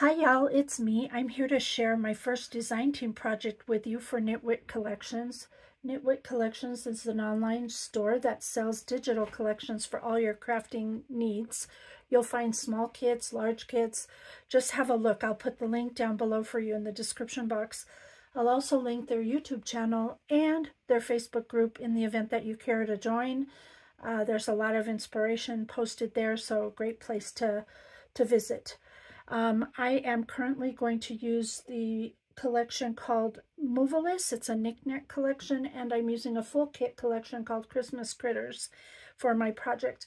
Hi y'all, it's me. I'm here to share my first design team project with you for NitWit Collections. NitWit Collections is an online store that sells digital collections for all your crafting needs. You'll find small kits, large kits. Just have a look. I'll put the link down below for you in the description box. I'll also link their YouTube channel and their Facebook group in the event that you care to join. There's a lot of inspiration posted there, so great place to visit. I am currently going to use the collection called Movalist. It's a knick-knack collection, and I'm using a full kit collection called Christmas Critters for my project.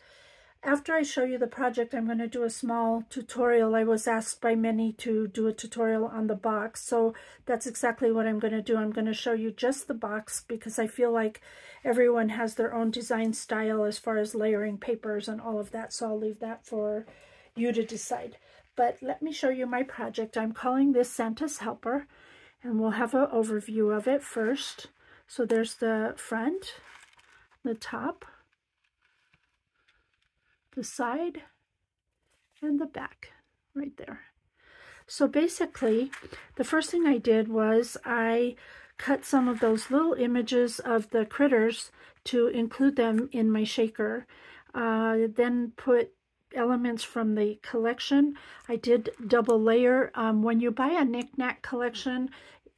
After I show you the project, I'm going to do a small tutorial. I was asked by many to do a tutorial on the box, so that's exactly what I'm going to do. I'm going to show you just the box because I feel like everyone has their own design style as far as layering papers and all of that, so I'll leave that for you to decide. But let me show you my project. I'm calling this Santa's Helper, and we'll have an overview of it first. So there's the front, the top, the side, and the back right there. So basically, the first thing I did was I cut some of those little images of the critters to include them in my shaker. Then put elements from the collection. I did double layer. When you buy a knick-knack collection,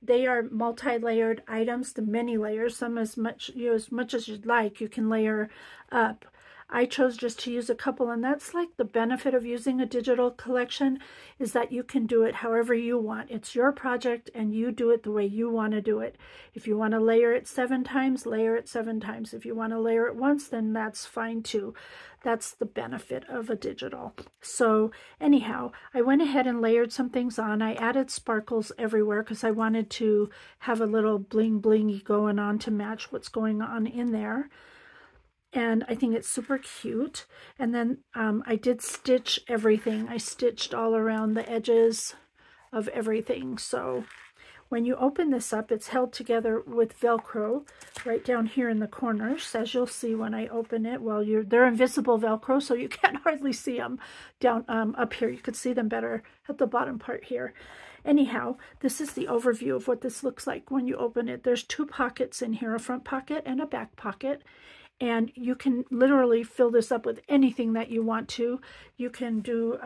they are multi-layered items, the many layers, some as much as you'd like, you can layer up. I chose just to use a couple, and that's like the benefit of using a digital collection, is that you can do it however you want. It's your project and you do it the way you want to do it. If you want to layer it 7 times, layer it 7 times. If you want to layer it once, then that's fine too. That's the benefit of a digital. So anyhow, I went ahead and layered some things on. I added sparkles everywhere because I wanted to have a little bling blingy going on to match what's going on in there. And I think it's super cute. And then I did stitch everything. I stitched all around the edges of everything. So when you open this up, it's held together with Velcro right down here in the corners, as you'll see when I open it. Well, they're invisible Velcro, so you can't hardly see them down up here. You could see them better at the bottom part here. Anyhow, this is the overview of what this looks like when you open it. There's 2 pockets in here, a front pocket and a back pocket. And you can literally fill this up with anything that you want to. You can do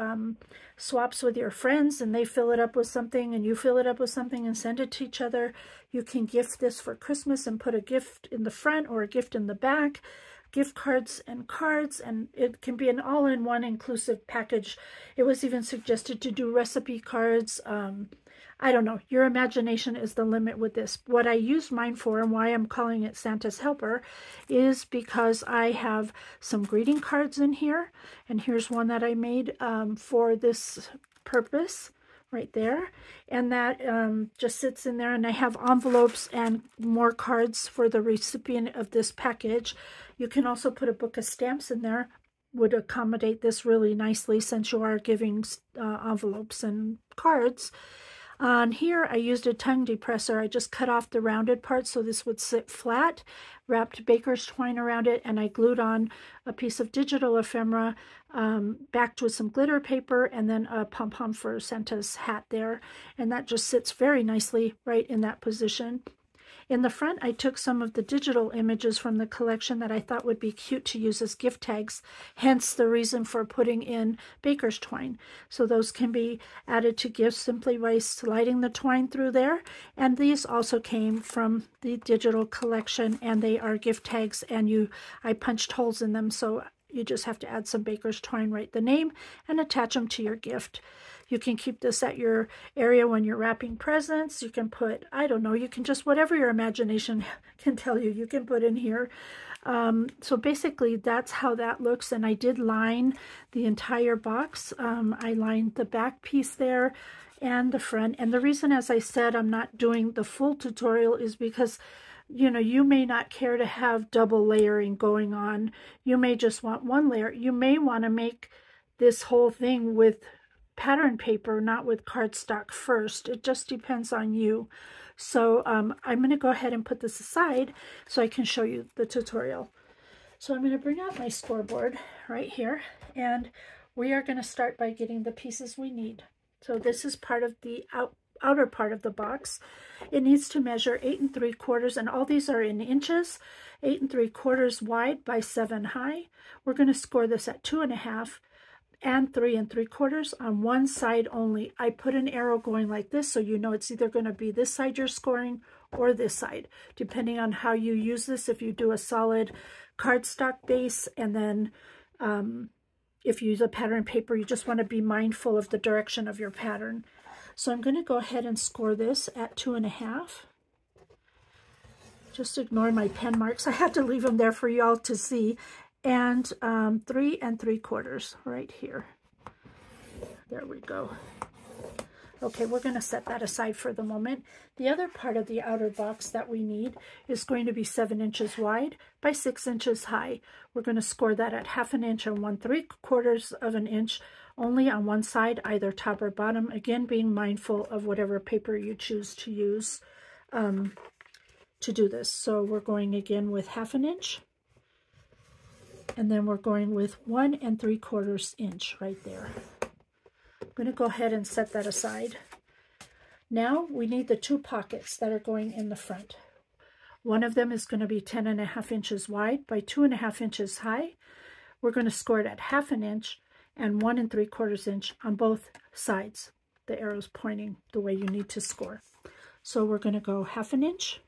swaps with your friends and they fill it up with something and you fill it up with something and send it to each other. You can gift this for Christmas and put a gift in the front or a gift in the back. Gift cards, and it can be an all-in-one inclusive package. It was even suggested to do recipe cards. I don't know, your imagination is the limit with this. What I used mine for and why I'm calling it Santa's Helper is because I have some greeting cards in here, and here's one that I made for this purpose right there, and that just sits in there, and I have envelopes and more cards for the recipient of this package. You can also put a book of stamps in there, would accommodate this really nicely since you are giving envelopes and cards. On here, I used a tongue depressor. I just cut off the rounded part so this would sit flat, wrapped baker's twine around it, and I glued on a piece of digital ephemera backed with some glitter paper and then a pom-pom for Santa's hat there. And that just sits very nicely right in that position. In the front, I took some of the digital images from the collection that I thought would be cute to use as gift tags, hence the reason for putting in baker's twine. So those can be added to gifts simply by sliding the twine through there. And these also came from the digital collection, and they are gift tags, and I punched holes in them, so you just have to add some baker's twine, write the name, and attach them to your gift. You can keep this at your area when you're wrapping presents. You can put, I don't know, you can just, whatever your imagination can tell you, you can put in here. So basically that's how that looks, and I did line the entire box. I lined the back piece there and the front. And the reason, as I said, I'm not doing the full tutorial is because you may not care to have double layering going on. You may just want one layer. You may want to make this whole thing with pattern paper, not with cardstock first. It just depends on you. So I'm going to go ahead and put this aside so I can show you the tutorial. So I'm going to bring out my scoreboard right here, and we are going to start by getting the pieces we need. So this is part of the outer part of the box. It needs to measure 8 3/4, and all these are in inches, 8 3/4 wide by 7 high. We're going to score this at 2.5 and 3 3/4 on one side only. I put an arrow going like this, so you know it's either going to be this side you're scoring or this side, depending on how you use this. If you do a solid cardstock base, and then if you use a pattern paper, you just want to be mindful of the direction of your pattern. So I'm going to go ahead and score this at 2.5. Just ignore my pen marks. I had to leave them there for y'all to see. And 3 3/4 right here. There we go. Okay, we're going to set that aside for the moment. The other part of the outer box that we need is going to be 7 inches wide by 6 inches high. We're going to score that at 1/2 inch and 1 3/4 inch only on one side, either top or bottom. Again, being mindful of whatever paper you choose to use to do this. So we're going again with 1/2 inch. And then we're going with 1 3/4 inch right there. I'm going to go ahead and set that aside. Now we need the 2 pockets that are going in the front. One of them is going to be 10.5 inches wide by 2.5 inches high. We're going to score it at 1/2 inch and 1 3/4 inch on both sides. The arrow's pointing the way you need to score. So we're going to go 1/2 inch,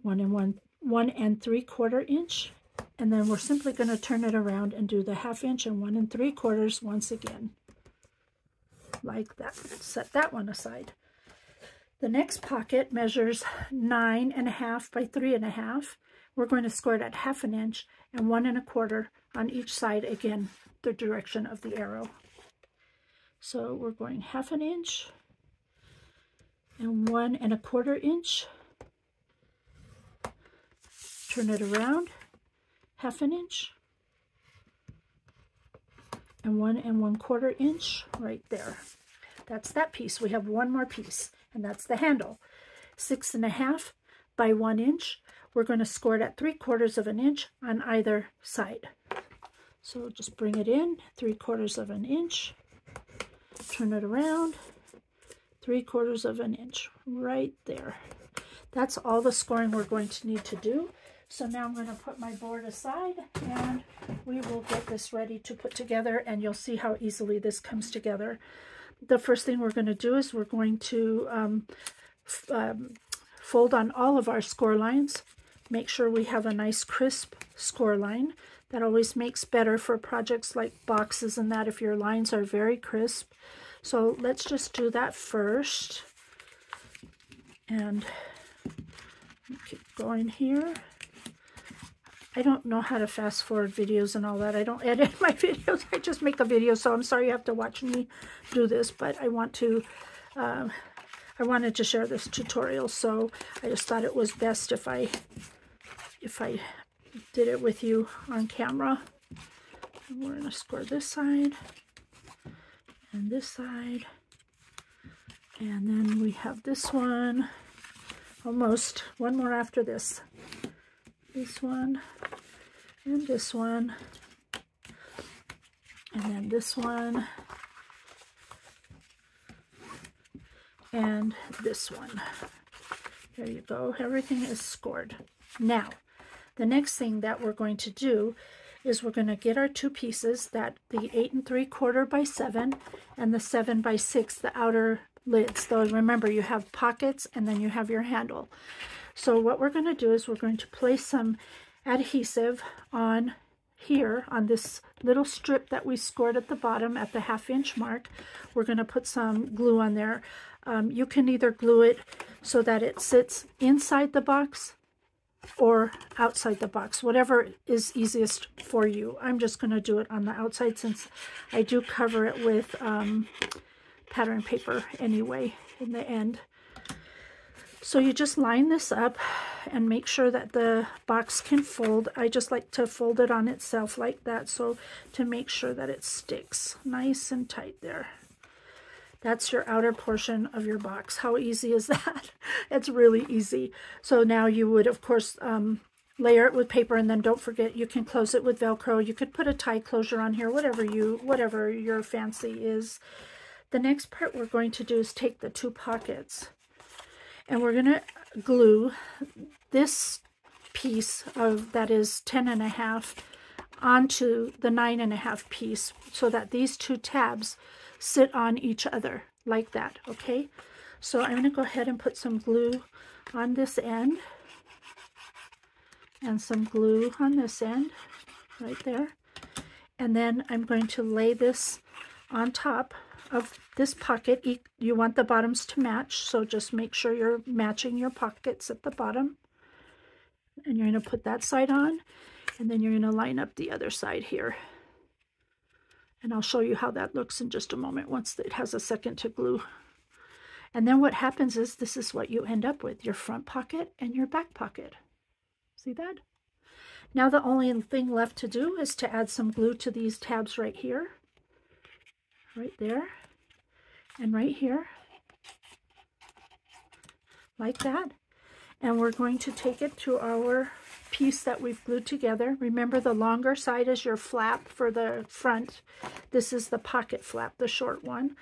1 3/4 inch, and then we're simply going to turn it around and do the 1/2 inch and 1 3/4 once again, like that. Set that one aside. The next pocket measures 9.5 by 3.5. We're going to score it at 1/2 inch and 1 1/4 on each side, again, the direction of the arrow. So we're going 1/2 inch and 1 1/4 inch. Turn it around, 1/2 inch and 1 1/4 inch right there. That's that piece. We have one more piece, and that's the handle. 6.5 by 1 inch. We're going to score it at 3/4 inch on either side. So just bring it in, 3/4 inch, turn it around, 3/4 inch right there. That's all the scoring we're going to need to do. So now I'm going to put my board aside, and we will get this ready to put together, and you'll see how easily this comes together. The first thing we're going to do is we're going to fold on all of our score lines. Make sure we have a nice crisp score line. That always makes better for projects like boxes and that, if your lines are very crisp. So let's just do that first. And keep going here. I don't know how to fast forward videos and all that. I don't edit my videos. I just make a video, so I'm sorry you have to watch me do this, but I wanted to share this tutorial, so I just thought it was best if I did it with you on camera. And we're going to score this side and this side, and then we have this one, almost one more after this. This one and this one, and then this one and this one. There you go. Everything is scored. Now, the next thing that we're going to do is we're going to get our 2 pieces, that the 8 3/4 by 7 and the 7 by 6, the outer lids. Though remember, you have pockets and then you have your handle. So what we're going to do is we're going to place some adhesive on here, on this little strip that we scored at the bottom at the 1/2 inch mark. We're going to put some glue on there. You can either glue it so that it sits inside the box or outside the box, whatever is easiest for you. I'm just going to do it on the outside since I do cover it with pattern paper anyway in the end. So you just line this up and make sure that the box can fold. I just like to fold it on itself like that, so to make sure that it sticks nice and tight there. That's your outer portion of your box. How easy is that? It's really easy. So now you would, of course, layer it with paper, and then don't forget you can close it with Velcro. You could put a tie closure on here, whatever your fancy is. The next part we're going to do is take the 2 pockets, and we're going to glue this piece of that is 10.5 onto the 9.5 piece, so that these 2 tabs sit on each other like that. Okay, so I'm going to go ahead and put some glue on this end and some glue on this end right there, and then I'm going to lay this on top of this pocket. You want the bottoms to match, so just make sure you're matching your pockets at the bottom, and you're going to put that side on, and then you're going to line up the other side here, and I'll show you how that looks in just a moment once it has a second to glue. And then what happens is this is what you end up with, your front pocket and your back pocket. See that? Now the only thing left to do is to add some glue to these tabs right here, right there, and right here, like that. And we're going to take it to our piece that we've glued together. Remember, the longer side is your flap for the front. This is the pocket flap, the short one.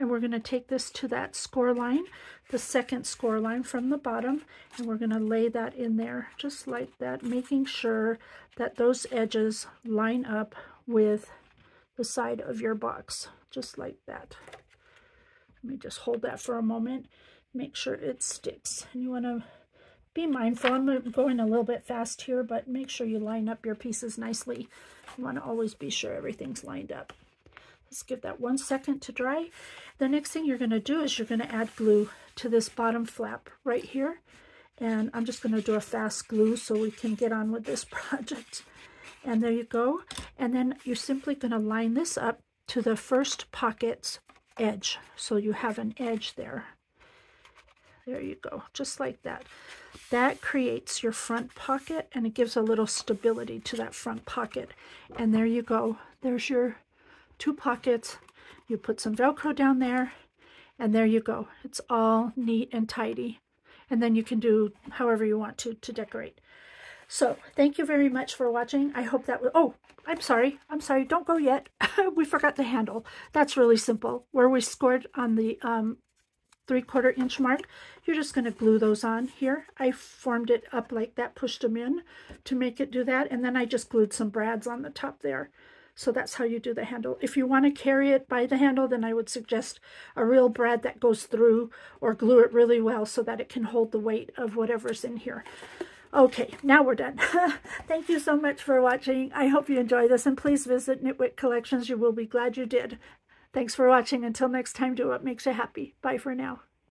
And we're going to take this to that score line, the second score line from the bottom, and we're going to lay that in there just like that, making sure that those edges line up with the side of your box, just like that. Let me just hold that for a moment, make sure it sticks. And you want to be mindful. I'm going a little bit fast here, but make sure you line up your pieces nicely. You want to always be sure everything's lined up. Let's give that 1 second to dry. The next thing you're going to do is you're going to add glue to this bottom flap right here. And I'm just going to do a fast glue so we can get on with this project. And there you go. And then you're simply going to line this up to the first pocket's edge. So you have an edge there. There you go, just like that. That creates your front pocket, and it gives a little stability to that front pocket. And there you go. There's your 2 pockets. You put some Velcro down there, and there you go. It's all neat and tidy. And then you can do however you want to decorate. So thank you very much for watching. I hope that was, oh, I'm sorry, don't go yet. We forgot the handle. That's really simple. Where we scored on the 3/4 inch mark, you're just going to glue those on here. I formed it up like that, pushed them in to make it do that, and then I just glued some brads on the top there. So that's how you do the handle. If you want to carry it by the handle, then I would suggest a real brad that goes through, or glue it really well so that it can hold the weight of whatever's in here. Okay, now we're done. Thank you so much for watching. I hope you enjoy this, and please visit NitWit Collections. You will be glad you did. Thanks for watching. Until next time, do what makes you happy. Bye for now.